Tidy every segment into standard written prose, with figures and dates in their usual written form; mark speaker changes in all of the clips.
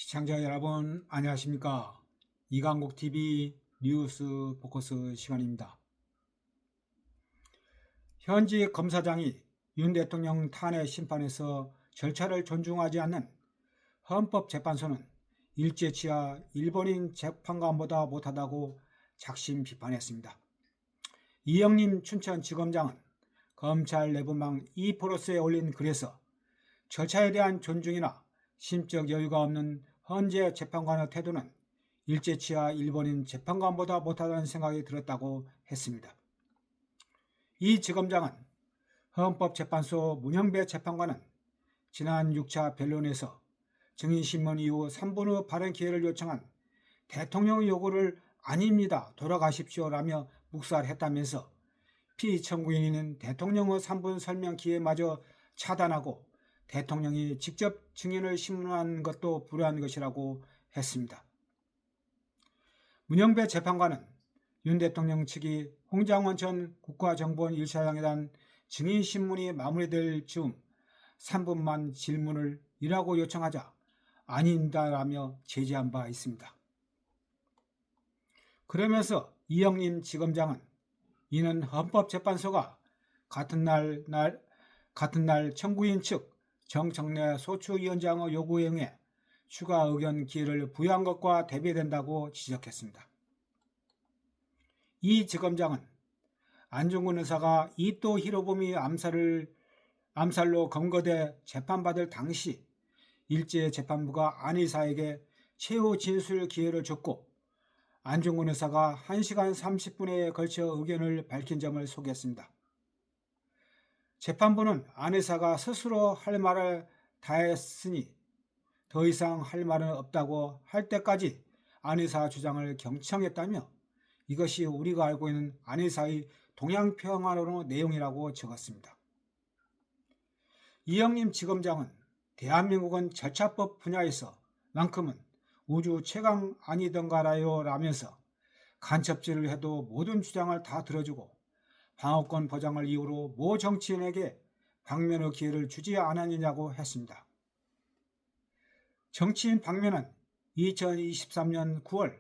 Speaker 1: 시청자 여러분 안녕하십니까? 이강국TV 뉴스 포커스 시간입니다. 현직 검사장이 윤 대통령 탄핵 심판에서 절차를 존중하지 않는 헌법재판소는 일제치하 일본인 재판관보다 못하다고 작심 비판했습니다. 이영림 춘천지검장은 검찰 내부망 E+에 올린 글에서 절차에 대한 존중이나 심적 여유가 없는 헌재 재판관의 태도는 일제치하 일본인 재판관보다 못하다는 생각이 들었다고 했습니다. 이 지검장은 헌법재판소 문영배 재판관은 지난 6차 변론에서 증인신문 이후 3분 후 발언 기회를 요청한 대통령의 요구를 아닙니다, 돌아가십시오 라며 묵살했다면서 피청구인인 대통령의 3분 설명 기회마저 차단하고 대통령이 직접 증인을 신문한 것도 불효한 것이라고 했습니다. 문영배 재판관은 윤 대통령 측이 홍장원 전 국가정보원 1차장에 대한 증인신문이 마무리될 즈음 3분만 질문을 이라고 요청하자 아닙니다라며 제지한 바 있습니다. 그러면서 이영림 지검장은 이는 헌법재판소가 같은 날 청구인 측 정청래 소추위원장의 요구에 응해 추가 의견 기회를 부여한 것과 대비된다고 지적했습니다. 이 지검장은 안중근 의사가 이토 히로부미 암살로 검거돼 재판받을 당시 일제재판부가 안 의사에게 최후 진술 기회를 줬고 안중근 의사가 1시간 30분에 걸쳐 의견을 밝힌 점을 소개했습니다. 재판부는 안 의사가 스스로 할 말을 다 했으니 더 이상 할 말은 없다고 할 때까지 안 의사 주장을 경청했다며 이것이 우리가 알고 있는 안 의사의 동양평화론의 내용이라고 적었습니다. 이영림 지검장은 대한민국은 절차법 분야에서 만큼은 우주 최강 아니던가라요 라면서 간첩질을 해도 모든 주장을 다 들어주고 방어권 보장을 이유로 모 정치인에게 방면의 기회를 주지 않았느냐고 했습니다. 정치인 방면은 2023년 9월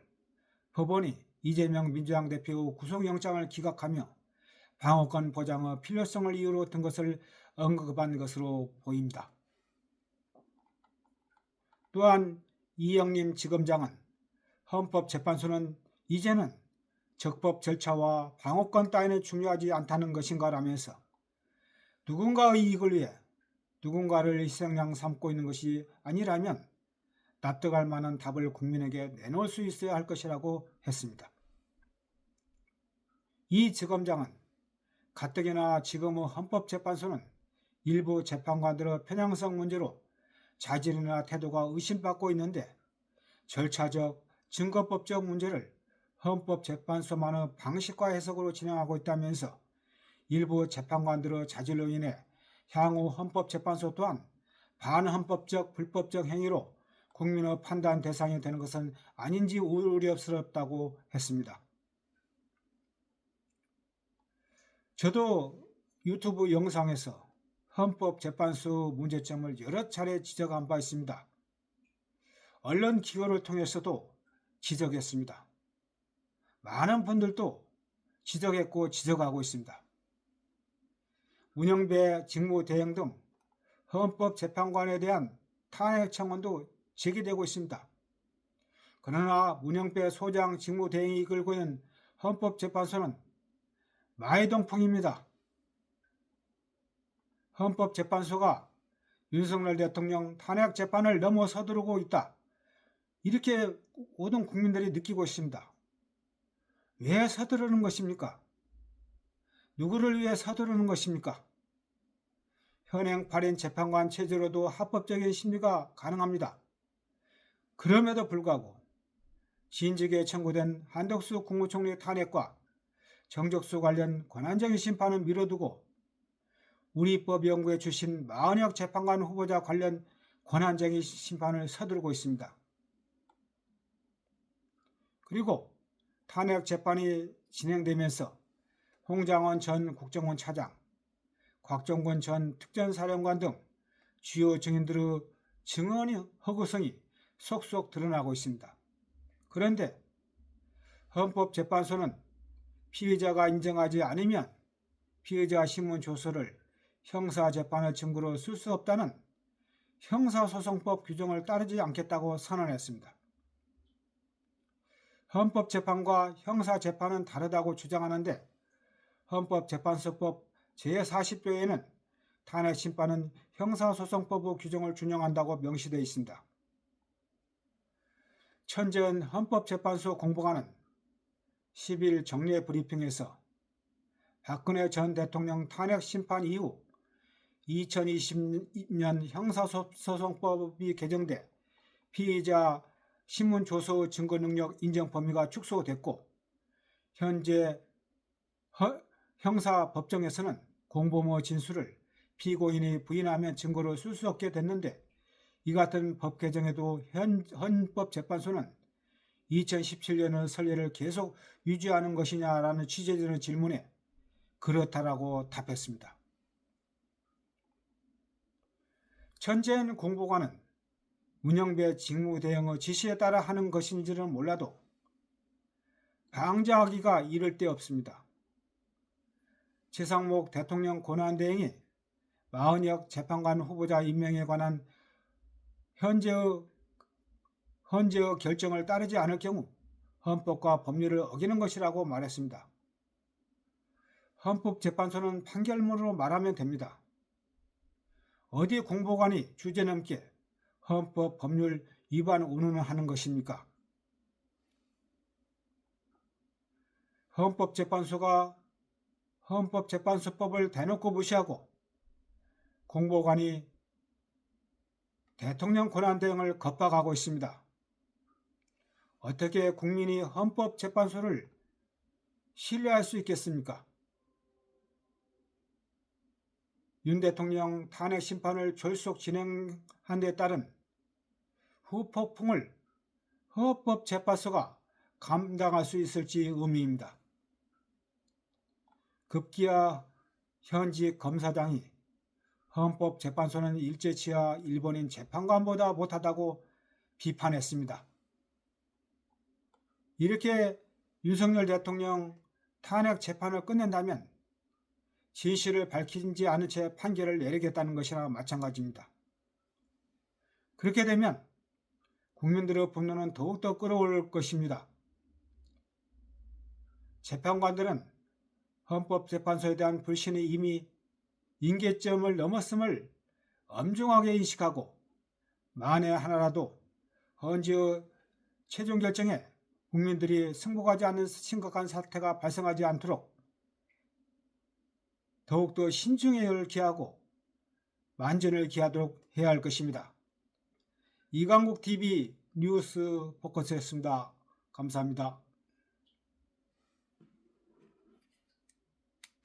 Speaker 1: 법원이 이재명 민주당 대표 구속영장을 기각하며 방어권 보장의 필요성을 이유로 든 것을 언급한 것으로 보입니다. 또한 이영림 지검장은 헌법재판소는 이제는 적법 절차와 방어권 따위는 중요하지 않다는 것인가 라면서 누군가의 이익을 위해 누군가를 희생양 삼고 있는 것이 아니라면 납득할 만한 답을 국민에게 내놓을 수 있어야 할 것이라고 했습니다. 이 지검장은 가뜩이나 지금의 헌법재판소는 일부 재판관들의 편향성 문제로 자질이나 태도가 의심받고 있는데 절차적, 증거법적 문제를 헌법재판소만의 방식과 해석으로 진행하고 있다면서 일부 재판관들의 자질로 인해 향후 헌법재판소 또한 반헌법적, 불법적 행위로 국민의 판단 대상이 되는 것은 아닌지 우려스럽다고 했습니다. 저도 유튜브 영상에서 헌법재판소 문제점을 여러 차례 지적한 바 있습니다. 언론 기고를 통해서도 지적했습니다. 많은 분들도 지적했고 지적하고 있습니다. 문영배 직무대행 등 헌법재판관에 대한 탄핵 청원도 제기되고 있습니다. 그러나 문영배 소장 직무대행이 이끌고 있는 헌법재판소는 마이동풍입니다. 헌법재판소가 윤석열 대통령 탄핵 재판을 넘어서두르고 있다. 이렇게 모든 국민들이 느끼고 있습니다. 왜 서두르는 것입니까? 누구를 위해 서두르는 것입니까? 현행 8인 재판관 체제로도 합법적인 심리가 가능합니다. 그럼에도 불구하고 진즉에 청구된 한덕수 국무총리 탄핵과 정적수 관련 권한쟁의 심판은 미뤄두고 우리법연구회 출신 마은혁 재판관 후보자 관련 권한쟁의 심판을 서두르고 있습니다. 그리고 탄핵 재판이 진행되면서 홍장원 전 국정원 차장, 곽종건 전 특전사령관 등 주요 증인들의 증언의 허구성이 속속 드러나고 있습니다. 그런데 헌법재판소는 피의자가 인정하지 않으면 피의자 신문 조서를 형사재판의 증거로 쓸 수 없다는 형사소송법 규정을 따르지 않겠다고 선언했습니다. 헌법재판과 형사재판은 다르다고 주장하는데 헌법재판소법 제40조에는 탄핵심판은 형사소송법의 규정을 준용한다고 명시되어 있습니다. 천재은 헌법재판소 공보관은 10일 정례 브리핑에서 박근혜 전 대통령 탄핵심판 이후 2020년 형사소송법이 개정돼 피의자 신문조서 증거능력 인정 범위가 축소됐고 현재 형사법정에서는 공범의 진술을 피고인이 부인하면 증거로 쓸 수 없게 됐는데 이 같은 법 개정에도 헌법재판소는 2017년의 선례를 계속 유지하는 것이냐라는 취재진의 질문에 그렇다라고 답했습니다. 천재인 공보관은 문영배 직무대행의 지시에 따라 하는 것인지는 몰라도 방지하기가 이를 데 없습니다. 최상목 대통령 권한대행이 마은혁 재판관 후보자 임명에 관한 현재의 결정을 따르지 않을 경우 헌법과 법률을 어기는 것이라고 말했습니다. 헌법재판소는 판결문으로 말하면 됩니다. 어디 공보관이 주제넘게 헌법 법률 위반 운운을 하는 것입니까? 헌법재판소가 헌법재판소법을 대놓고 무시하고 공보관이 대통령 권한대행을 겁박하고 있습니다. 어떻게 국민이 헌법재판소를 신뢰할 수 있겠습니까? 윤 대통령 탄핵 심판을 졸속 진행한 데 따른 후폭풍을 헌법재판소가 감당할 수 있을지 의문입니다. 급기야 현직 검사장이 헌법재판소는 일제치하 일본인 재판관보다 못하다고 비판했습니다. 이렇게 윤석열 대통령 탄핵 재판을 끝낸다면 진실을 밝히지 않은 채 판결을 내리겠다는 것이나 마찬가지입니다. 그렇게 되면 국민들의 분노는 더욱더 끌어올 것입니다. 재판관들은 헌법재판소에 대한 불신이 이미 임계점을 넘었음을 엄중하게 인식하고 만에 하나라도 헌재의 최종 결정에 국민들이 승복하지 않는 심각한 사태가 발생하지 않도록 더욱더 신중을 기하고 만전을 기하도록 해야 할 것입니다. 이강국 TV 뉴스 포커스였습니다. 감사합니다.